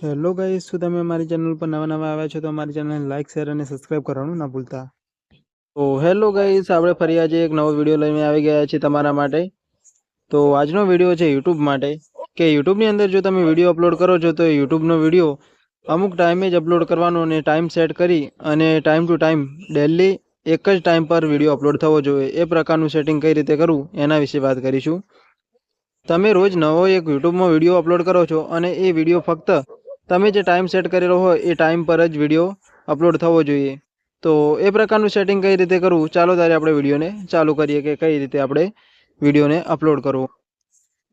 Hello guys, શું તમે અમારી ચેનલ પર નવા આવ્યા છો તો અમારી ચેનલને લાઈક શેર અને સબસ્ક્રાઇબ કરવાનું ના ભૂલતા। તો હેલો ગાઈસ, આપણે ફરી આજે એક નવો વિડીયો લઈને આવી ગયા છીએ તમારા માટે। તો આજનો વિડીયો છે યુટ્યુબ માટે કે યુટ્યુબની અંદર જો તમે વિડીયો અપલોડ કરો છો તો યુટ્યુબનો વિડીયો અમુક ટાઈમે જ અપલોડ કરવાનો અને ટાઈમ સેટ કરી અને ટાઈમ ટુ ટાઈમ ડેલી એક જ ટાઈમ પર વિડીયો અપલોડ થવો જોઈએ એ પ્રકારનું સેટિંગ કઈ રીતે કરવું એના વિશે વાત કરીશું। તમે રોજ નવો એક યુટ્યુબમાં વિડીયો અપલોડ કરો છો અને એ વિડીયો ફક્ત તમે જે ટાઈમ સેટ કરેલો હોય એ ટાઈમ પર જ વિડીયો અપલોડ થવો જોઈએ। તો એ પ્રકારનું સેટિંગ કઈ રીતે કરવું, ચાલો ત્યારે આપણે વિડીયોને ચાલુ કરીએ કે કઈ રીતે આપણે વિડીયોને અપલોડ કરવો।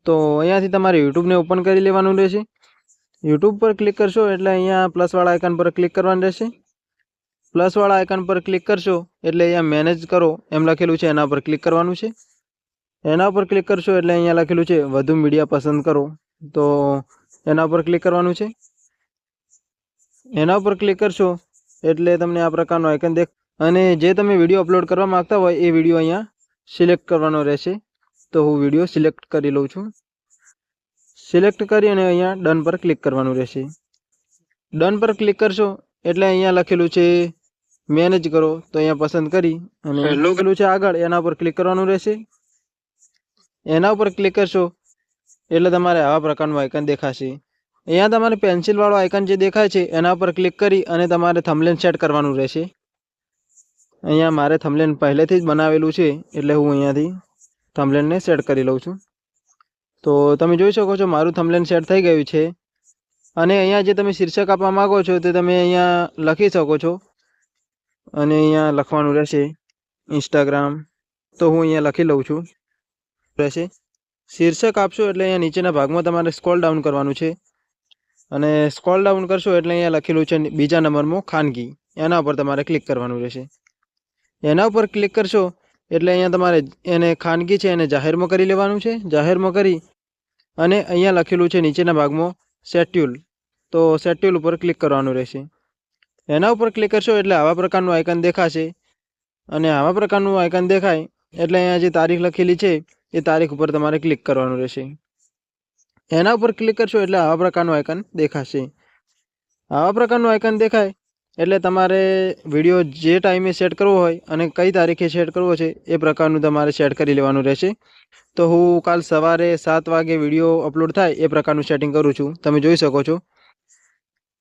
તો અહીંયાથી તમારે યુટ્યુબને ઓપન કરી લેવાનું રહેશે। યુટ્યુબ પર ક્લિક કરશો એટલે અહીંયા પ્લસવાળા આઇકન પર ક્લિક કરવાનું રહેશે। પ્લસવાળા આઇકન પર ક્લિક કરશો એટલે અહીંયા મેનેજ કરો એમ લખેલું છે એના પર ક્લિક કરવાનું છે। એના ઉપર ક્લિક કરશો એટલે અહીંયા લખેલું છે વધુ મીડિયા પસંદ કરો, તો એના ઉપર ક્લિક કરવાનું છે। એના ઉપર ક્લિક કરશો એટલે તમને આ પ્રકારનો આઇકન દેખ અને જે તમે વિડીયો અપલોડ કરવા માંગતા હોય એ વિડીયો અહીંયા સિલેક્ટ કરવાનો રહેશે। તો હું વિડીયો સિલેક્ટ કરી લઉં છું। સિલેક્ટ કરી અને અહીંયા ડન પર ક્લિક કરવાનું રહેશે। ડન પર ક્લિક કરશો એટલે અહીંયા લખેલું છે મેનેજ કરો, તો અહીંયા પસંદ કરી અને લખેલું છે આગળ એના ઉપર ક્લિક કરવાનું રહેશે। એના ઉપર ક્લિક કરશો એટલે તમારે આવા પ્રકારનું આઇકન દેખાશે। અહીંયા તમારે પેન્સિલ વાળો આઇકન જે દેખાય છે એના પર ક્લિક કરી અને તમારે થંબનેલ સેટ કરવાનું રહેશે। અહીંયા મારે થંબનેલ પહેલેથી જ બનાવેલું છે એટલે હું અહીંયાથી થંબનેલને સેટ કરી લઉં છું। તો તમે જોઈ શકો છો મારું થંબનેલ સેટ થઈ ગયું છે અને અહીંયા જે તમે શીર્ષક આપવા માંગો છો તે તમે અહીંયા લખી શકો છો અને અહીંયા લખવાનું રહેશે ઇન્સ્ટાગ્રામ, તો હું અહીંયા લખી લઉં છું રહેશે। શીર્ષક આપશો એટલે અહીંયા નીચેના ભાગમાં તમારે સ્ક્રોલ ડાઉન કરવાનું છે અને સ્ક્રોલ ડાઉન કરશો એટલે અહીંયા લખેલું છે બીજા નંબરમાં ખાનગી, એના ઉપર તમારે ક્લિક કરવાનું રહેશે। એના ઉપર ક્લિક કરશો એટલે અહીંયા તમારે એને ખાનગી છે એને જાહેરમાં કરી લેવાનું છે। જાહેરમાં કરી અને અહીંયા લખેલું છે નીચેના ભાગમાં શેડ્યુલ, તો શેડ્યુલ ઉપર ક્લિક કરવાનું રહેશે। એના ઉપર ક્લિક કરશો એટલે આવા પ્રકારનું આઇકન દેખાશે અને આવા પ્રકારનું આઇકન દેખાય એટલે અહીંયા જે તારીખ લખેલી છે એ તારીખ ઉપર તમારે ક્લિક કરવાનું રહેશે। એના ઉપર ક્લિક કરશો એટલે આવા પ્રકારનું આઇકન દેખાશે। આવા પ્રકારનું આઇકન દેખાય એટલે તમારે વિડીયો જે ટાઈમે સેટ કરવો હોય અને કઈ તારીખે સેટ કરવો છે એ પ્રકારનું તમારે સેટ કરી લેવાનું રહેશે। તો હું કાલ સવારે 7 વાગે વિડીયો અપલોડ થાય એ પ્રકારનું સેટિંગ કરું છું। તમે જોઈ શકો છો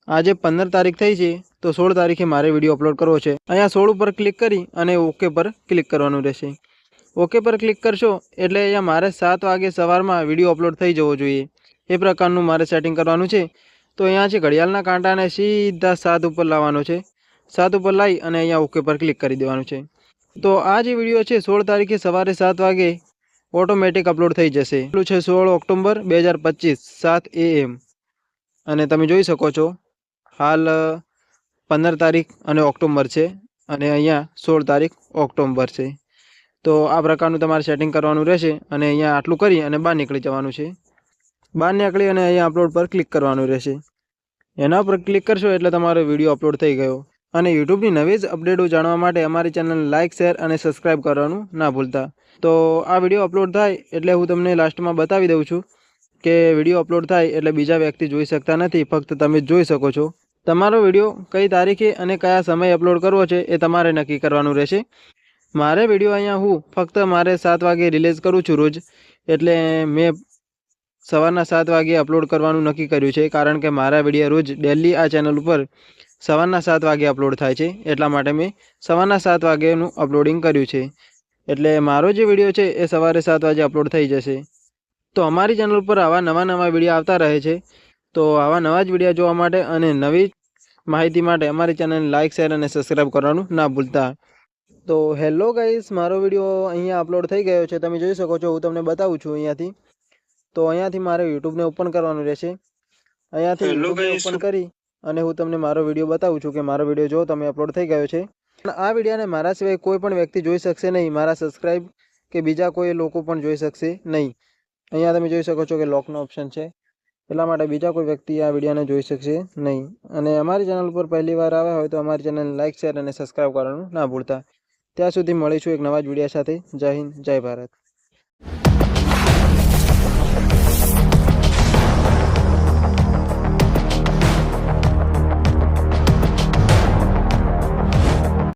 આજે 15 તારીખ થઈ છે તો 16 તારીખે મારે વિડીયો અપલોડ કરવો છે। અહીંયા 16 ઉપર ક્લિક કરી અને ઓકે પર ક્લિક કરવાનું રહેશે। ઓકે પર ક્લિક કરશો એટલે અહીંયા મારે 7 વાગે સવારમાં વિડીયો અપલોડ થઈ જવો જોઈએ એ પ્રકારનું મારે સેટિંગ કરવાનું છે। તો અહીંયા છે ઘડિયાળના કાંટાને સીધા 7 ઉપર લાવવાનો છે। 7 ઉપર લાવી અને અહીંયા ઓકે પર ક્લિક કરી દેવાનું છે। તો આ જે વિડીયો છે 16 તારીખે સવારે 7 વાગે ઓટોમેટિક અપલોડ થઈ જશે। એટલું છે 16 ઓક્ટોબર 2025 7 AM અને તમે જોઈ શકો છો હાલ 15 તારીખ અને ઓક્ટોબર છે અને અહીંયા 16 તારીખ ઓક્ટોબર છે। તો આ પ્રકારનું તમારે સેટિંગ કરવાનું રહેશે અને અહીંયા આટલું કરી અને બહાર નીકળી જવાનું છે। બહાર નીકળી અને અહીંયા અપલોડ પર ક્લિક કરવાનું રહેશે। એના પર ક્લિક કરશો એટલે તમારો વિડીયો અપલોડ થઈ ગયો। અને યુટ્યુબની નવી જ અપડેટો જાણવા માટે અમારી ચેનલને લાઇક શેર અને સબસ્ક્રાઈબ કરવાનું ના ભૂલતા। તો આ વિડીયો અપલોડ થાય એટલે હું તમને લાસ્ટમાં બતાવી દઉં છું કે વિડીયો અપલોડ થાય એટલે બીજા વ્યક્તિ જોઈ શકતા નથી, ફક્ત તમે જ જોઈ શકો છો। તમારો વિડીયો કઈ તારીખે અને કયા સમયે અપલોડ કરવો છે એ તમારે નક્કી કરવાનું રહેશે। મારે વિડીયો અહીંયા હું ફક્ત મારે 7 વાગે રિલીઝ કરું છું રોજ, એટલે મેં સવારના 7 વાગે અપલોડ કરવાનું નક્કી કર્યું છે કારણ કે મારા વિડીયો રોજ ડેલી આ ચેનલ ઉપર સવારના 7 વાગે અપલોડ થાય છે, એટલા માટે મેં સવારના 7 વાગ્યાનું અપલોડિંગ કર્યું છે। એટલે મારો જે વિડીયો છે એ સવારે 7 વાગે અપલોડ થઈ જશે। તો અમારી ચેનલ ઉપર આવા નવા વિડીયો આવતા રહે છે। તો આવા નવા જ વિડીયો જોવા માટે અને નવી માહિતી માટે અમારી ચેનલને લાઇક શેર અને સબસ્ક્રાઈબ કરવાનું ના ભૂલતા। તો હેલો ગાઈસ, મારો વિડીયો અહીંયા અપલોડ થઈ ગયો છે, તમે જોઈ શકો છો। હું તમને બતાવું છું અહીંયાથી। તો અહીંયાથી મારે યુટ્યુબને ઓપન કરવાનું રહેશે। અહીંયાથી યુટ્યુબને ઓપન કરી અને હું તમને મારો વિડીયો બતાવું છું કે મારો વિડીયો જો તમે અપલોડ થઈ ગયો છે। પણ આ વિડીયોને મારા સિવાય કોઈ પણ વ્યક્તિ જોઈ શકશે નહીં, મારા સબસ્ક્રાઈબ કે બીજા કોઈ લોકો પણ જોઈ શકશે નહીં। અહીંયા તમે જોઈ શકો છો કે લોકનો ઓપ્શન છે, એટલા માટે બીજા કોઈ વ્યક્તિ આ વિડીયોને જોઈ શકશે નહીં। અને અમારી ચેનલ પર પહેલી વાર આવ્યા હોય તો અમારી ચેનલને લાઇક શેર અને સબસ્ક્રાઈબ કરવાનું ના ભૂલતા। ત્યાં સુધી મળીશું એક નવા જ વિડીયો સાથે। જય હિન્દ, જય ભારત।